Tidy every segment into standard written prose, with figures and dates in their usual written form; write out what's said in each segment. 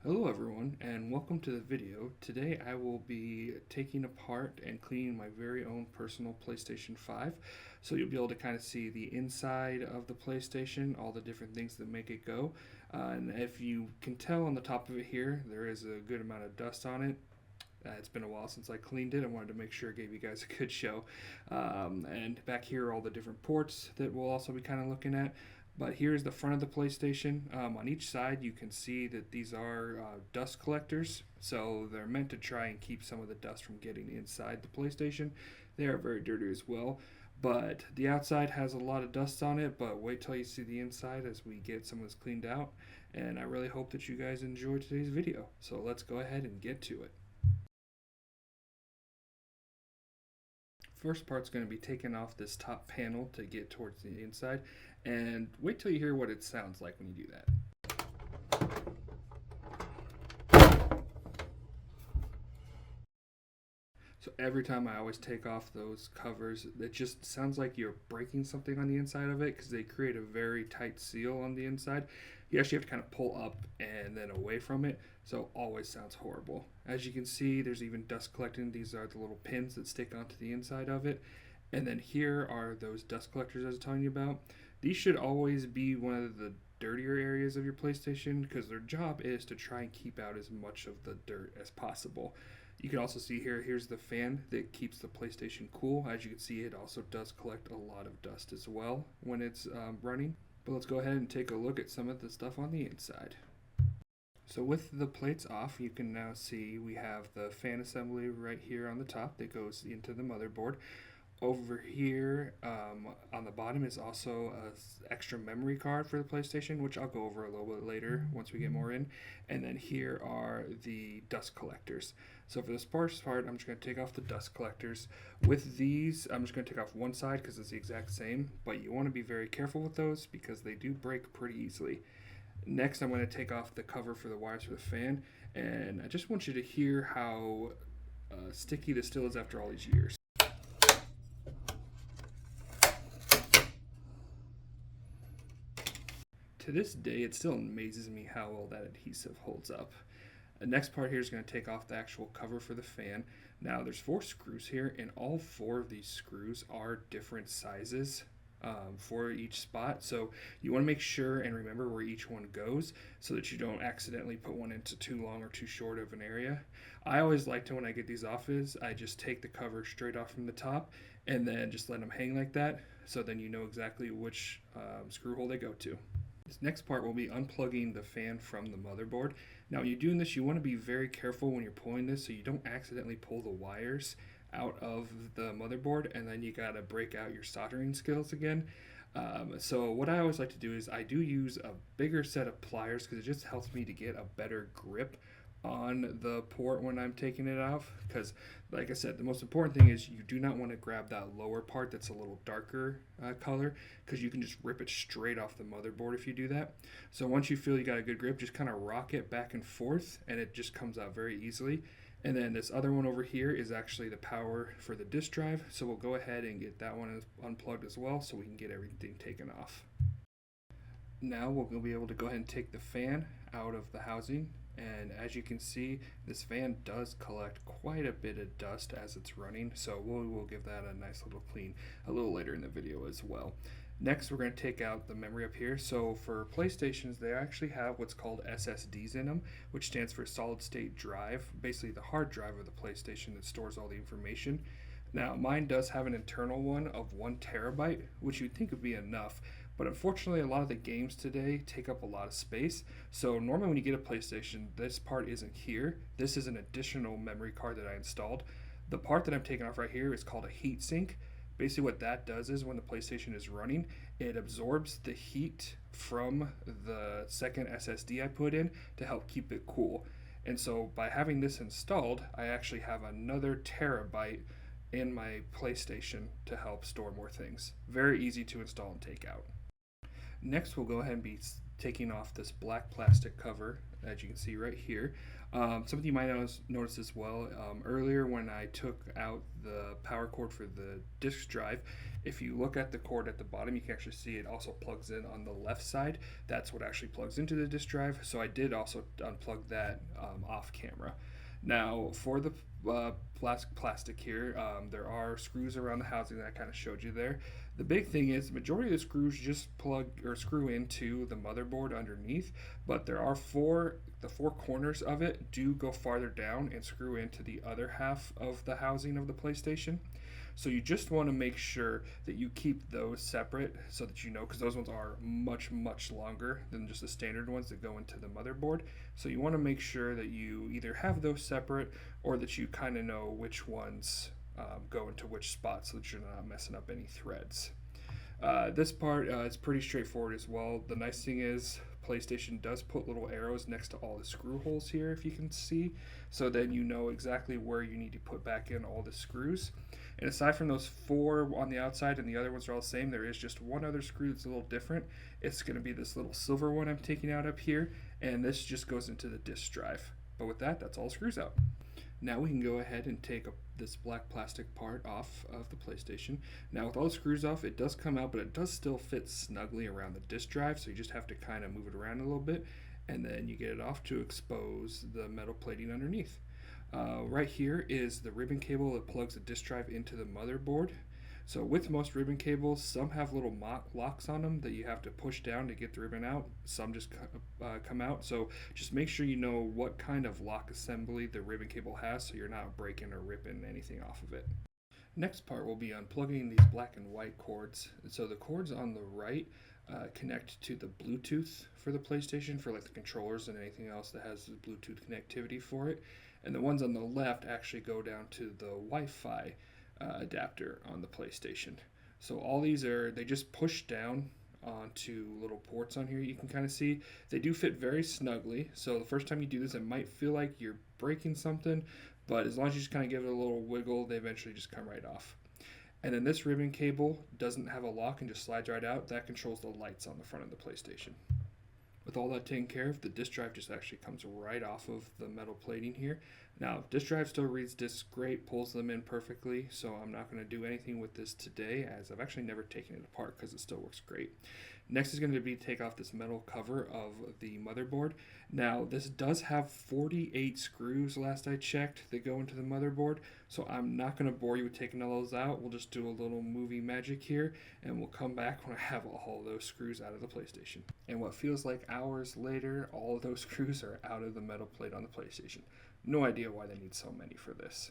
Hello everyone and welcome to the video. Today I will be taking apart and cleaning my very own personal PlayStation 5. So you'll be able to kind of see the inside of the PlayStation, all the different things that make it go. And if you can tell on the top of it here, there is a good amount of dust on it. It's been a while since I cleaned it. I wanted to make sure I gave you guys a good show. And back here are all the different ports that we'll also be kind of looking at. But here's the front of the PlayStation. On each side, you can see that these are dust collectors. So they're meant to try and keep some of the dust from getting inside the PlayStation. They are very dirty as well. But the outside has a lot of dust on it, but wait till you see the inside as we get some of this cleaned out. And I really hope that you guys enjoy today's video. So let's go ahead and get to it. First part's going to be taking off this top panel to get towards the inside, and wait till you hear what it sounds like when you do that. So every time I always take off those covers, it just sounds like you're breaking something on the inside of it because they create a very tight seal on the inside. You actually have to kind of pull up and then away from it, so it always sounds horrible. As you can see, there's even dust collecting. These are the little pins that stick onto the inside of it. And then here are those dust collectors I was telling you about. These should always be one of the dirtier areas of your PlayStation because their job is to try and keep out as much of the dirt as possible. You can also see here's the fan that keeps the PlayStation cool. As you can see, it also does collect a lot of dust as well when it's running. But let's go ahead and take a look at some of the stuff on the inside. So with the plates off, you can now see we have the fan assembly right here on the top that goes into the motherboard. Over here on the bottom is also an extra memory card for the PlayStation, which I'll go over a little bit later once we get more in. And then here are the dust collectors. So for this first part, I'm just going to take off the dust collectors. With these, I'm just going to take off one side because it's the exact same, but you want to be very careful with those because they do break pretty easily. Next, I'm going to take off the cover for the wires for the fan, and I just want you to hear how sticky this still is after all these years. To this day, it still amazes me how well that adhesive holds up. The next part here is going to take off the actual cover for the fan. Now there's 4 screws here, and all 4 of these screws are different sizes for each spot. So you want to make sure and remember where each one goes so that you don't accidentally put one into too long or too short of an area. I always like to, when I get these off, is I just take the cover straight off from the top and then just let them hang like that, so then you know exactly which screw hole they go to. This next part will be unplugging the fan from the motherboard. Now when you're doing this, you want to be very careful when you're pulling this so you don't accidentally pull the wires out of the motherboard and then you gotta break out your soldering skills again. So what I always like to do is I do use a bigger set of pliers because it just helps me to get a better grip on the port when I'm taking it off, because like I said, the most important thing is you do not want to grab that lower part that's a little darker color, because you can just rip it straight off the motherboard if you do that. So once you feel you got a good grip, just kind of rock it back and forth and it just comes out very easily. And then this other one over here is actually the power for the disk drive, so we'll go ahead and get that one unplugged as well so we can get everything taken off. Now we'll be able to go ahead and take the fan out of the housing. And as you can see, this fan does collect quite a bit of dust as it's running, so we'll give that a nice little clean a little later in the video as well. Next, we're going to take out the memory up here. So for PlayStations, they actually have what's called SSDs in them, which stands for solid state drive, basically the hard drive of the PlayStation that stores all the information. Now, mine does have an internal one of 1 terabyte, which you'd think would be enough. But unfortunately, a lot of the games today take up a lot of space. So normally when you get a PlayStation, this part isn't here. This is an additional memory card that I installed. The part that I'm taking off right here is called a heat sink. Basically what that does is when the PlayStation is running, it absorbs the heat from the second SSD I put in to help keep it cool. And so by having this installed, I actually have another terabyte in my PlayStation to help store more things. Very easy to install and take out. Next, we'll go ahead and be taking off this black plastic cover, as you can see right here. Something you might notice as well, earlier when I took out the power cord for the disk drive, if you look at the cord at the bottom, you can actually see it also plugs in on the left side. That's what actually plugs into the disk drive. So I did also unplug that off camera. Now for the plastic here, there are screws around the housing that I kind of showed you there. The big thing is the majority of the screws just plug or screw into the motherboard underneath, but there are the four corners of it do go farther down and screw into the other half of the housing of the PlayStation. So you just want to make sure that you keep those separate so that you know, because those ones are much, much longer than just the standard ones that go into the motherboard. So you want to make sure that you either have those separate or that you kind of know which ones go into which spot so that you're not messing up any threads. This part is pretty straightforward as well. The nice thing is PlayStation does put little arrows next to all the screw holes here, if you can see, so then you know exactly where you need to put back in all the screws. And aside from those four on the outside and the other ones are all the same, there is just one other screw that's a little different. It's going to be this little silver one I'm taking out up here, and this just goes into the disk drive. But with that, that's all the screws out. Now we can go ahead and take this black plastic part off of the PlayStation. Now with all the screws off, it does come out, but it does still fit snugly around the disk drive, so you just have to kind of move it around a little bit, and then you get it off to expose the metal plating underneath. Right here is the ribbon cable that plugs the disk drive into the motherboard. So with most ribbon cables, some have little locks on them that you have to push down to get the ribbon out. Some just come out. So just make sure you know what kind of lock assembly the ribbon cable has so you're not breaking or ripping anything off of it. Next part will be unplugging these black and white cords. So the cords on the right connect to the Bluetooth for the PlayStation, for like the controllers and anything else that has the Bluetooth connectivity for it. And the ones on the left actually go down to the Wi-Fi adapter on the PlayStation. So all these they just push down onto little ports on here. You can kind of see they do fit very snugly. So the first time you do this, it might feel like you're breaking something, but as long as you just kind of give it a little wiggle, they eventually just come right off. And then this ribbon cable doesn't have a lock and just slides right out. That controls the lights on the front of the PlayStation. With all that taken care of, the disk drive just actually comes right off of the metal plating here. Now, disk drive still reads discs great, pulls them in perfectly, so I'm not going to do anything with this today, as I've actually never taken it apart because it still works great. Next is going to be take off this metal cover of the motherboard. Now, this does have 48 screws, last I checked, that go into the motherboard, so I'm not going to bore you with taking all those out. We'll just do a little movie magic here, and we'll come back when I have all those screws out of the PlayStation. And what feels like hours later, all of those screws are out of the metal plate on the PlayStation. No idea why they need so many for this.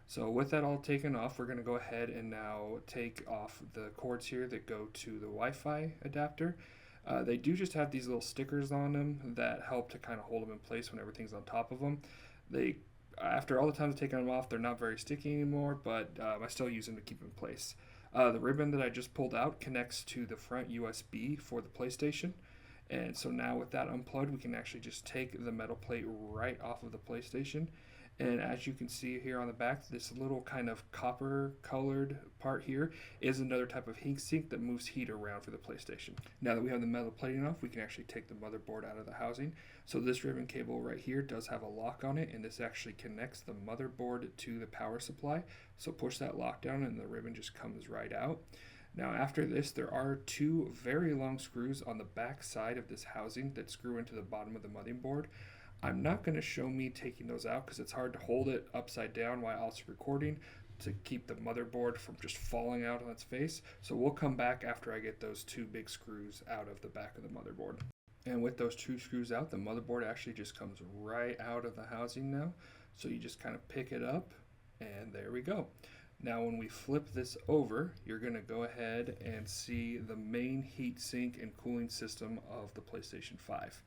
So with that all taken off, we're going to go ahead and now take off the cords here that go to the Wi-Fi adapter. They do just have these little stickers on them that help to kind of hold them in place when everything's on top of them. After all the times taking them off, they're not very sticky anymore, but I still use them to keep them in place. The ribbon that I just pulled out connects to the front USB for the PlayStation. And so now with that unplugged, we can actually just take the metal plate right off of the PlayStation. And as you can see here on the back, this little kind of copper colored part here is another type of heat sink that moves heat around for the PlayStation. Now that we have the metal plating off, we can actually take the motherboard out of the housing. So this ribbon cable right here does have a lock on it, and this actually connects the motherboard to the power supply. So push that lock down and the ribbon just comes right out. Now after this, there are two very long screws on the back side of this housing that screw into the bottom of the motherboard. I'm not going to show me taking those out because it's hard to hold it upside down while also recording to keep the motherboard from just falling out on its face. So we'll come back after I get those two big screws out of the back of the motherboard. And with those two screws out, the motherboard actually just comes right out of the housing now. So you just kind of pick it up and there we go. Now when we flip this over, you're going to go ahead and see the main heat sink and cooling system of the PlayStation 5.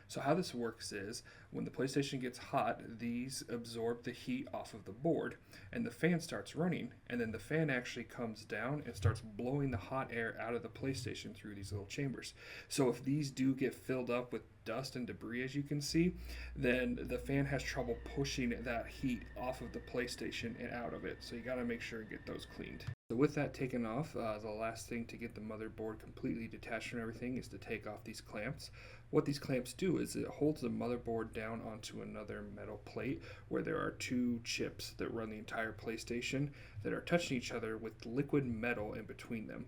So how this works is, when the PlayStation gets hot, these absorb the heat off of the board, and the fan starts running, and then the fan actually comes down and starts blowing the hot air out of the PlayStation through these little chambers. So if these do get filled up with dust and debris, as you can see, then the fan has trouble pushing that heat off of the PlayStation and out of it. So you got to make sure and get those cleaned. So with that taken off, the last thing to get the motherboard completely detached from everything is to take off these clamps. What these clamps do is it holds the motherboard down onto another metal plate where there are two chips that run the entire PlayStation that are touching each other with liquid metal in between them.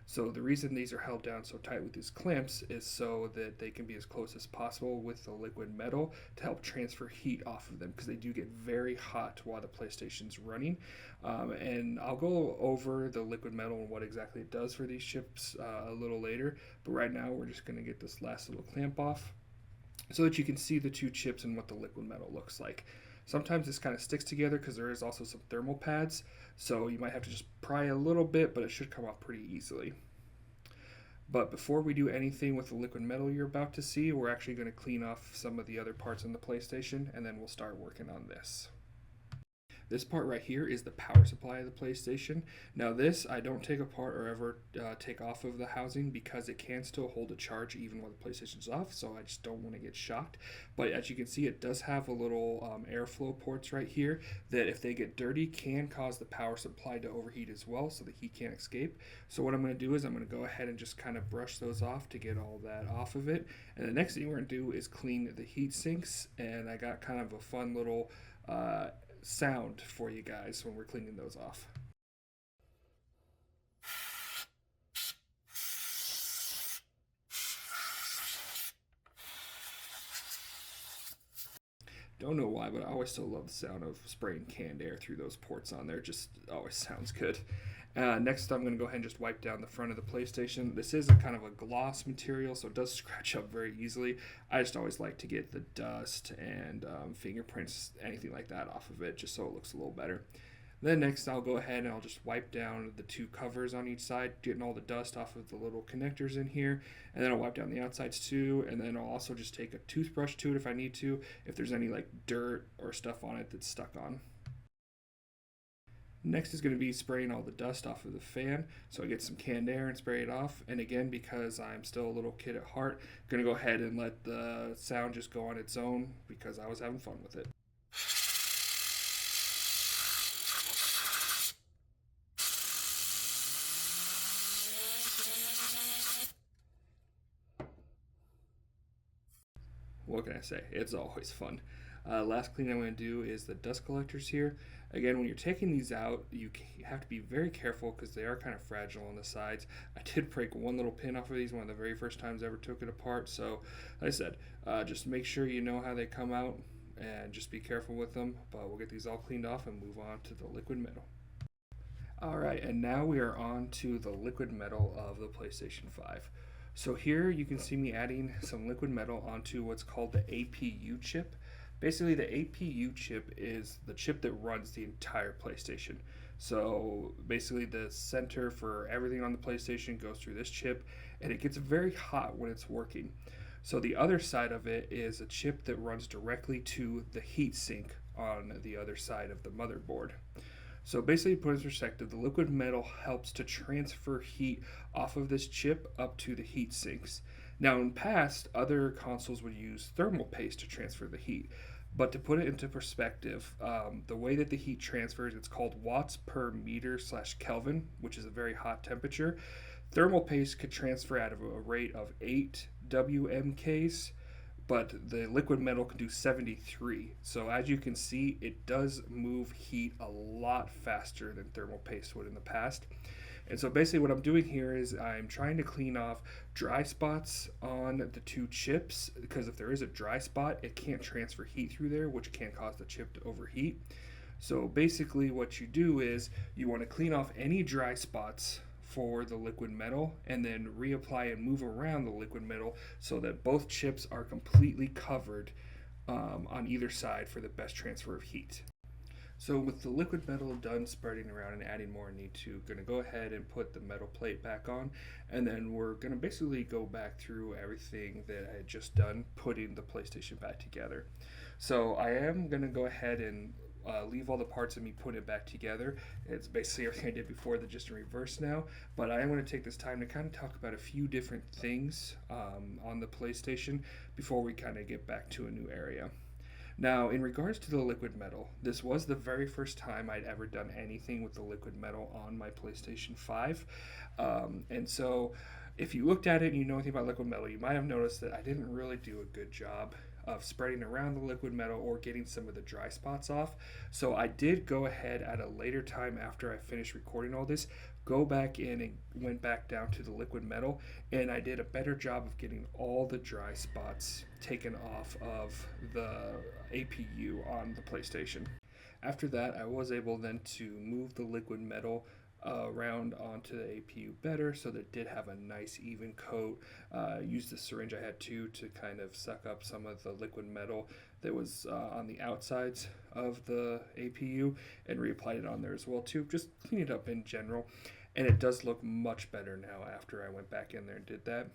So the reason these are held down so tight with these clamps is so that they can be as close as possible with the liquid metal to help transfer heat off of them, because they do get very hot while the PlayStation's running. And I'll go over the liquid metal and what exactly it does for these chips a little later. But right now we're just going to get this last little clamp off so that you can see the two chips and what the liquid metal looks like. Sometimes this kind of sticks together because there is also some thermal pads, so you might have to just pry a little bit, but it should come off pretty easily. But before we do anything with the liquid metal you're about to see, we're actually going to clean off some of the other parts in the PlayStation, and then we'll start working on this. This part right here is the power supply of the PlayStation. Now this I don't take apart or ever take off of the housing because it can still hold a charge even while the PlayStation's off, so I just don't want to get shocked. But as you can see, it does have a little airflow ports right here that if they get dirty can cause the power supply to overheat as well, so the heat can't escape. So what I'm going to do is I'm going to go ahead and just kind of brush those off to get all that off of it. And the next thing we're going to do is clean the heat sinks, and I got kind of a fun little sound for you guys when we're cleaning those off. Don't know why, but I always still love the sound of spraying canned air through those ports on there. It just always sounds good. Next, I'm going to go ahead and just wipe down the front of the PlayStation. This is a kind of a gloss material, so it does scratch up very easily. I just always like to get the dust and fingerprints, anything like that off of it, just so it looks a little better. Then next, I'll go ahead and I'll just wipe down the two covers on each side, getting all the dust off of the little connectors in here. And then I'll wipe down the outsides too. And then I'll also just take a toothbrush to it if I need to, if there's any like dirt or stuff on it that's stuck on. Next is going to be spraying all the dust off of the fan. So I get some canned air and spray it off. And again, because I'm still a little kid at heart, I'm going to go ahead and let the sound just go on its own because I was having fun with it. What can I say? It's always fun. Last clean I'm going to do is the dust collectors here. Again, when you're taking these out, you have to be very careful because they are kind of fragile on the sides. I did break one little pin off of these one of the very first times I ever took it apart. So, like I said, just make sure you know how they come out and just be careful with them. But we'll get these all cleaned off and move on to the liquid metal. Alright, and now we are on to the liquid metal of the PlayStation 5. So here you can see me adding some liquid metal onto what's called the APU chip. Basically the APU chip is the chip that runs the entire PlayStation. So basically the center for everything on the PlayStation goes through this chip, and it gets very hot when it's working. So the other side of it is a chip that runs directly to the heatsink on the other side of the motherboard. So basically, to put it in perspective, the liquid metal helps to transfer heat off of this chip up to the heat sinks. Now, in the past, other consoles would use thermal paste to transfer the heat. But to put it into perspective, the way that the heat transfers, it's called watts per meter / Kelvin, which is a very hot temperature. Thermal paste could transfer at a rate of 8 WMKs, but the liquid metal can do 73. So as you can see, it does move heat a lot faster than thermal paste would in the past. And so basically what I'm doing here is I'm trying to clean off dry spots on the two chips, because if there is a dry spot, it can't transfer heat through there, which can cause the chip to overheat. So basically what you do is you want to clean off any dry spots for the liquid metal and then reapply and move around the liquid metal so that both chips are completely covered on either side for the best transfer of heat. So with the liquid metal done spreading around and adding more need to, going to go ahead and put the metal plate back on, and then we're going to basically go back through everything that I had just done putting the PlayStation back together. So I am going to go ahead and leave all the parts of me putting it back together. It's basically everything I did before, that just in reverse now. But I am going to take this time to kind of talk about a few different things on the PlayStation before we kind of get back to a new area. Now, in regards to the liquid metal, this was the very first time I'd ever done anything with the liquid metal on my PlayStation 5. And so, if you looked at it and you know anything about liquid metal, you might have noticed that I didn't really do a good job of spreading around the liquid metal or getting some of the dry spots off. So I did go ahead at a later time after I finished recording all this, go back in and went back down to the liquid metal, and I did a better job of getting all the dry spots taken off of the APU on the PlayStation. After that, I was able then to move the liquid metal around onto the APU better, so that it did have a nice even coat. Used the syringe I had to kind of suck up some of the liquid metal that was on the outsides of the APU and reapplied it on there as well too. Just clean it up in general, and it does look much better now after I went back in there and did that.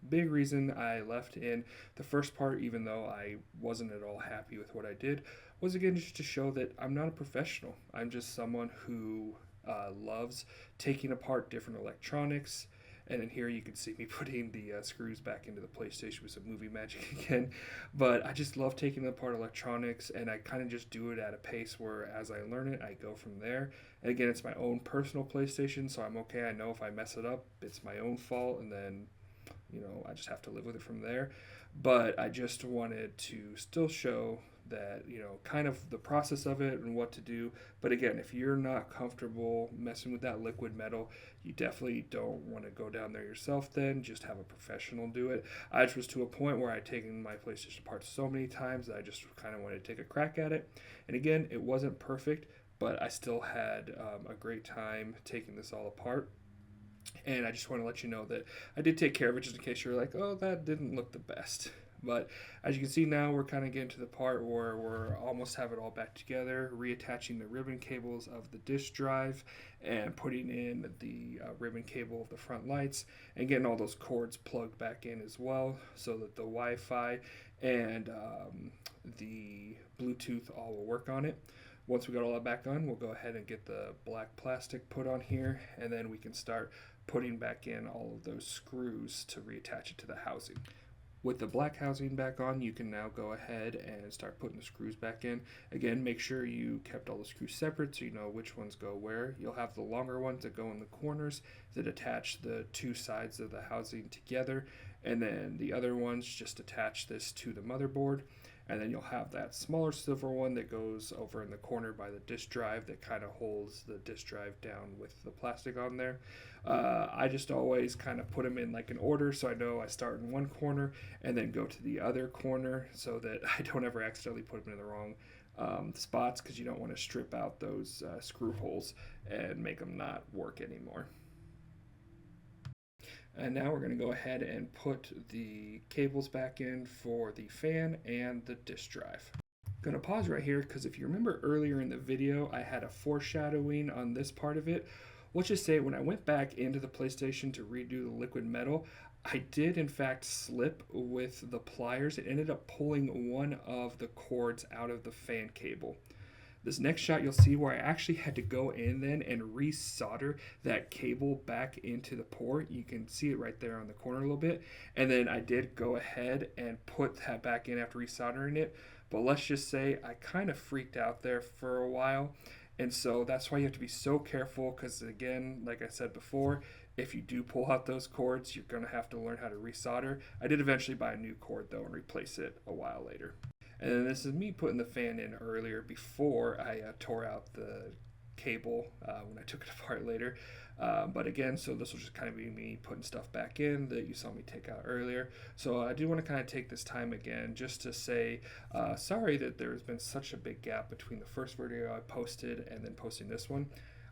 Big reason I left in the first part, even though I wasn't at all happy with what I did, was again just to show that I'm not a professional. I'm just someone who loves taking apart different electronics. And then here you can see me putting the screws back into the PlayStation with some movie magic again. But I just love taking apart electronics, and I kind of just do it at a pace where as I learn it, I go from there. And again, it's my own personal PlayStation, so I'm okay. I know if I mess it up, it's my own fault, and then, I just have to live with it from there. But I just wanted to still show that, kind of the process of it and what to do. But again, if you're not comfortable messing with that liquid metal, you definitely don't want to go down there yourself then. Just have a professional do it. I just was to a point where I'd taken my PlayStation apart so many times that I just kind of wanted to take a crack at it. And again, it wasn't perfect, but I still had a great time taking this all apart. And I just want to let you know that I did take care of it, just in case you're like, oh, that didn't look the best. But as you can see now, we're kind of getting to the part where we're almost have it all back together, reattaching the ribbon cables of the disk drive and putting in the ribbon cable of the front lights and getting all those cords plugged back in as well, so that the Wi-Fi and the Bluetooth all will work on it. Once we got all that back on, we'll go ahead and get the black plastic put on here, and then we can start putting back in all of those screws to reattach it to the housing. With the black housing back on, you can now go ahead and start putting the screws back in. Again, make sure you kept all the screws separate so you know which ones go where. You'll have the longer ones that go in the corners that attach the two sides of the housing together, and then the other ones just attach this to the motherboard. And then you'll have that smaller silver one that goes over in the corner by the disk drive that kind of holds the disk drive down with the plastic on there. I just always kind of put them in like an order, so I know I start in one corner and then go to the other corner so that I don't ever accidentally put them in the wrong spots, because you don't want to strip out those screw holes and make them not work anymore. And now we're going to go ahead and put the cables back in for the fan and the disk drive. I'm going to pause right here because if you remember earlier in the video, I had a foreshadowing on this part of it. Let's just say when I went back into the PlayStation to redo the liquid metal, I did in fact slip with the pliers. It ended up pulling one of the cords out of the fan cable. This next shot you'll see where I actually had to go in then and resolder that cable back into the port. You can see it right there on the corner a little bit. And then I did go ahead and put that back in after resoldering it. But let's just say I kind of freaked out there for a while. And so that's why you have to be so careful, because again, like I said before, if you do pull out those cords, you're going to have to learn how to resolder. I did eventually buy a new cord though and replace it a while later. And then this is me putting the fan in earlier before I tore out the cable when I took it apart later. But again, so this will just kind of be me putting stuff back in that you saw me take out earlier. So I do want to kind of take this time again just to say sorry that there's been such a big gap between the first video I posted and then posting this one.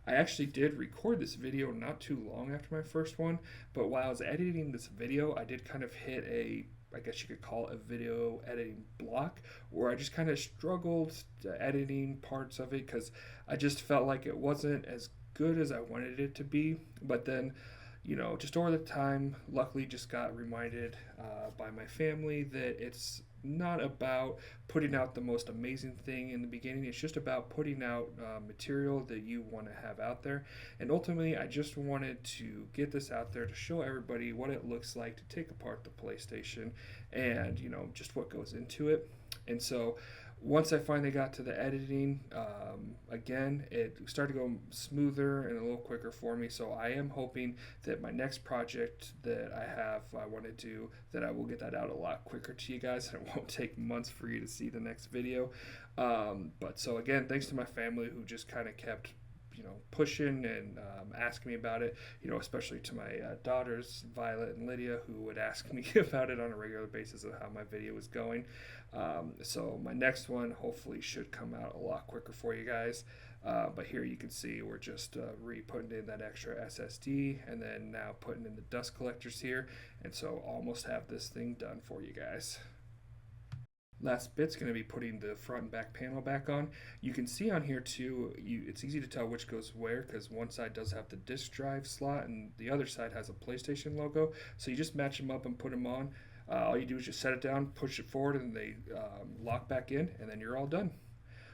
I actually did record this video not too long after my first one, but while I was editing this video, I did kind of hit I guess you could call it a video editing block, where I just kind of struggled editing parts of it because I just felt like it wasn't as good as I wanted it to be. But then, just over the time, luckily just got reminded by my family that it's not about putting out the most amazing thing in the beginning. It's just about putting out material that you want to have out there. And ultimately, I just wanted to get this out there to show everybody what it looks like to take apart the PlayStation and, just what goes into it. And so Once I finally got to the editing, again, it started to go smoother and a little quicker for me. So I am hoping that my next project that I want to do, that I will get that out a lot quicker to you guys, and it won't take months for you to see the next video. But so again, thanks to my family who just kind of kept pushing and asking me about it, especially to my daughters, Violet and Lydia, who would ask me about it on a regular basis of how my video was going. So my next one hopefully should come out a lot quicker for you guys. But here you can see we're just putting in that extra SSD and then now putting in the dust collectors here. And so almost have this thing done for you guys. Last bit's going to be putting the front and back panel back on. You can see on here too, it's easy to tell which goes where because one side does have the disk drive slot and the other side has a PlayStation logo. So you just match them up and put them on. All you do is just set it down, push it forward, and they lock back in, and then you're all done.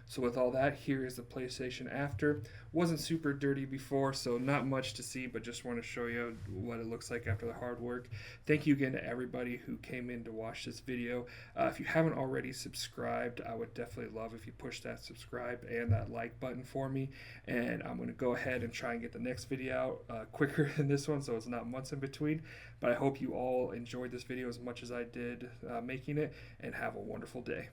So with all that, here is the PlayStation after. Wasn't super dirty before, so not much to see, but just want to show you what it looks like after the hard work. Thank you again to everybody who came in to watch this video. If you haven't already subscribed, I would definitely love if you push that subscribe and that like button for me. And I'm going to go ahead and try and get the next video out quicker than this one, so it's not months in between. But I hope you all enjoyed this video as much as I did making it, and have a wonderful day.